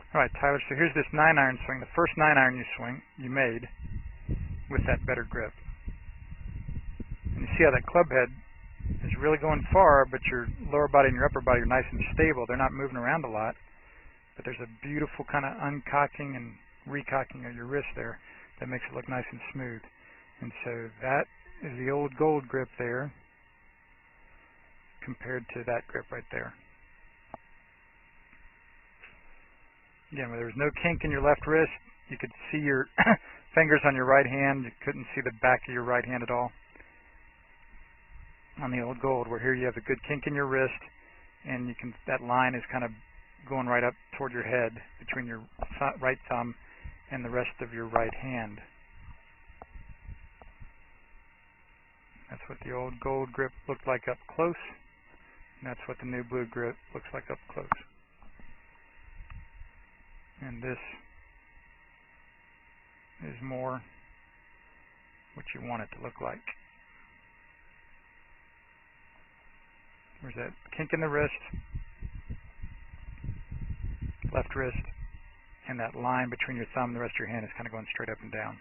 Alright, Tyler, so here's this 9-iron swing, the first 9-iron you made with that better grip. And you see how that club head is really going far, but your lower body and your upper body are nice and stable. They're not moving around a lot, but there's a beautiful kind of uncocking and recocking of your wrist there that makes it look nice and smooth. And so that is the old gold grip there compared to that grip right there. Again, where there was no kink in your left wrist, you could see your fingers on your right hand. You couldn't see the back of your right hand at all. On the old gold, where here you have a good kink in your wrist, and you can, that line is kind of going right up toward your head between your right thumb and the rest of your right hand. That's what the old gold grip looked like up close, and that's what the new blue grip looks like up close. And this is more what you want it to look like. There's that kink in the wrist, left wrist, and that line between your thumb and the rest of your hand is kind of going straight up and down.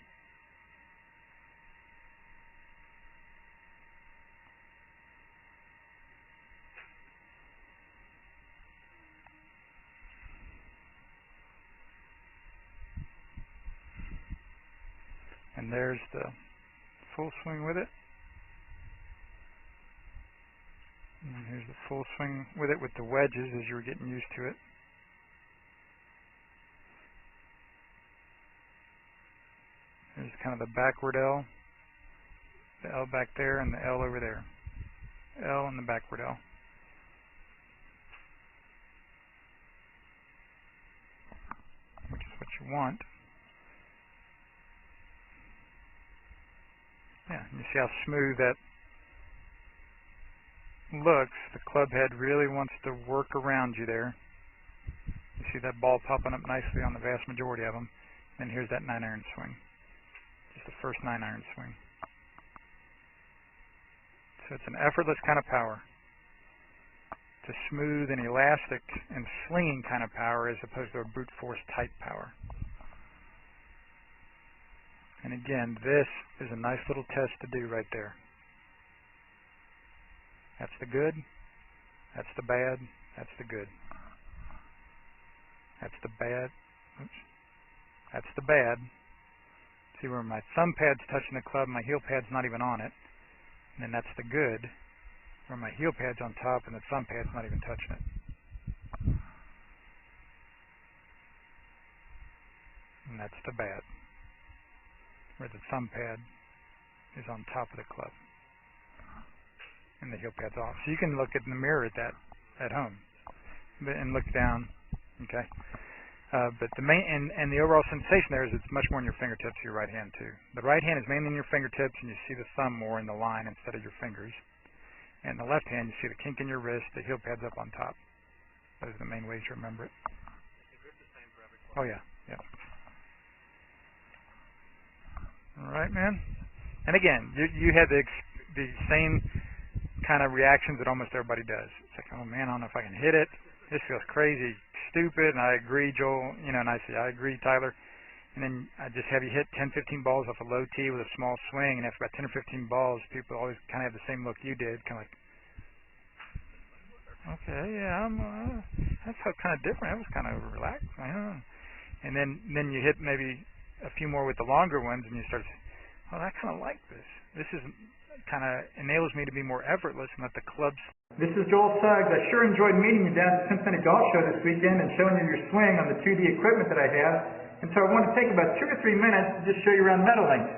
And there's the full swing with it. And here's the full swing with it with the wedges as you were getting used to it. There's kind of the backward L. The L back there and the L over there. L and the backward L. Which is what you want. Yeah, you see how smooth that looks. The club head really wants to work around you there. You see that ball popping up nicely on the vast majority of them. And here's that 9-iron swing. Just the first 9-iron swing. So it's an effortless kind of power. It's a smooth and elastic and slinging kind of power as opposed to a brute force type power. And again, this is a nice little test to do right there. That's the good, that's the bad, that's the good. That's the bad, oops, that's the bad. See where my thumb pad's touching the club, my heel pad's not even on it. And then that's the good, where my heel pad's on top and the thumb pad's not even touching it. And that's the bad, where the thumb pad is on top of the club and the heel pad's off. So you can look in the mirror at that at home and look down, okay? But the main and the overall sensation there is it's much more in your fingertips of your right hand too. The right hand is mainly in your fingertips, and you see the thumb more in the line instead of your fingers. And the left hand, you see the kink in your wrist, the heel pad's up on top. Those are the main ways to remember it. Oh yeah, yeah. All right, man. And again, you had the same kind of reactions that almost everybody does. It's like, oh man, I don't know if I can hit it. This feels crazy, stupid. And I agree, Joel. You know, and I say, I agree, Tyler. And then I just have you hit 10, 15 balls off a low tee with a small swing, and after about 10 or 15 balls, people always kind of have the same look you did, kind of like, okay, yeah, that's kind of different. That was kind of relaxed. And then you hit maybe a few more with the longer ones, and you start to say, oh, I kind of like this. This is kind of enables me to be more effortless and let the clubs. This is Joel Suggs. I sure enjoyed meeting you down at the Cincinnati Golf Show this weekend and showing you your swing on the 2D equipment that I have. And so I want to take about 2 or 3 minutes to just show you around Meadowlinks.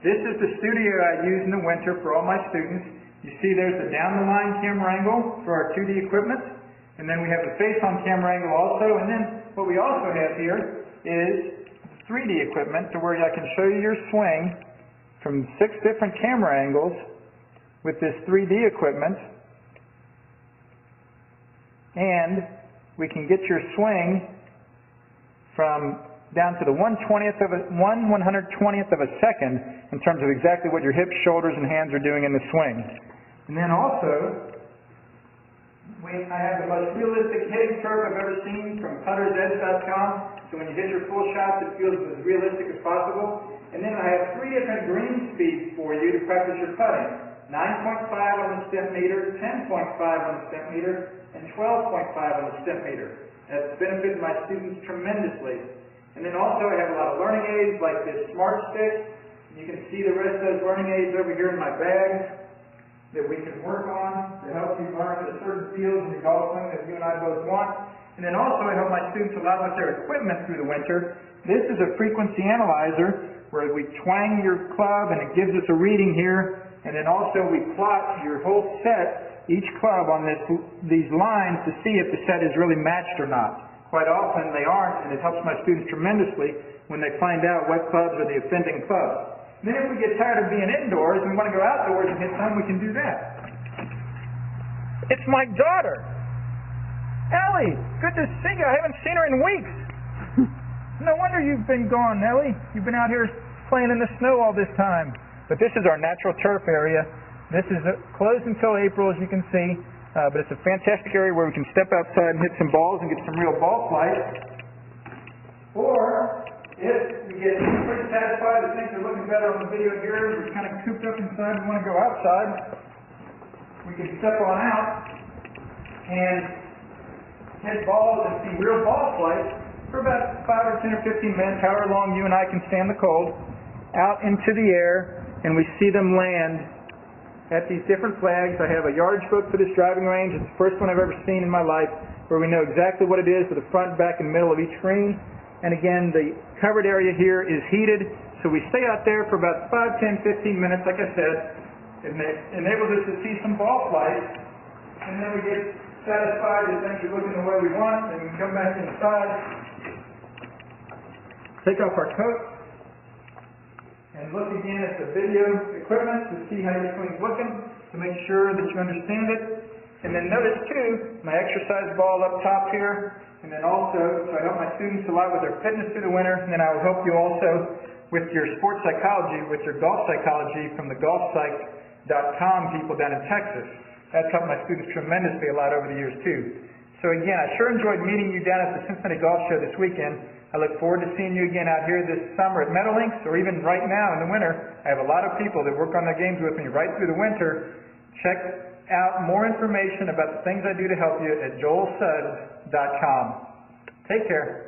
This is the studio I use in the winter for all my students. You see there's the down-the-line camera angle for our 2D equipment. And then we have the face-on camera angle also. And then what we also have here is 3D equipment to where I can show you your swing from 6 different camera angles with this 3D equipment. And we can get your swing from down to the 1/120th of a second in terms of exactly what your hips, shoulders, and hands are doing in the swing. And then also, I have the most realistic hitting turf I've ever seen from puttersedge.com. So when you hit your full shots, it feels as realistic as possible. And then I have 3 different green speeds for you to practice your putting. 9.5 on the step meter, 10.5 on the step meter, and 12.5 on the step meter. That's benefited my students tremendously. And then also I have a lot of learning aids like this Smart Stick. You can see the rest of those learning aids over here in my bag that we can work on to help you learn the certain fields in your golf swing that you and I both want. And then also I help my students a lot with their equipment through the winter. This is a frequency analyzer where we twang your club and it gives us a reading here. And then also we plot your whole set, each club on these lines to see if the set is really matched or not. Quite often they aren't, and it helps my students tremendously when they find out what clubs are the offending clubs. And then if we get tired of being indoors and we want to go outdoors and hit some, we can do that. It's my daughter. Ellie, good to see you. I haven't seen her in weeks. No wonder you've been gone, Ellie. You've been out here playing in the snow all this time. But this is our natural turf area. This is closed until April, as you can see. But it's a fantastic area where we can step outside and hit some balls and get some real ball flight. Or, if we get pretty satisfied and think they're looking better on the video here, we're kind of cooped up inside and want to go outside, we can step on out and hit balls and see real ball flight for about 5 or 10 or 15 minutes, however long you and I can stand the cold, out into the air, and we see them land at these different flags. I have a yardage book for this driving range. It's the first one I've ever seen in my life where we know exactly what it is for the front, back, and middle of each green. And again, the covered area here is heated, so we stay out there for about 5, 10, 15 minutes, like I said. It enables us to see some ball flight, and then we get satisfied that things are looking the way we want, and we can come back inside, take off our coat, and look again at the video equipment to see how your swing's looking, to make sure that you understand it. And then notice too, my exercise ball up top here, and then also, so I help my students a lot with their fitness through the winter, and then I will help you also with your sports psychology, with your golf psychology from the golfpsych.com people down in Texas. That's helped my students tremendously a lot over the years too. So again, I sure enjoyed meeting you down at the Cincinnati Golf Show this weekend. I look forward to seeing you again out here this summer at Meadowlinks, or even right now in the winter. I have a lot of people that work on their games with me right through the winter. Check out more information about the things I do to help you at joelsuggs.com. Take care.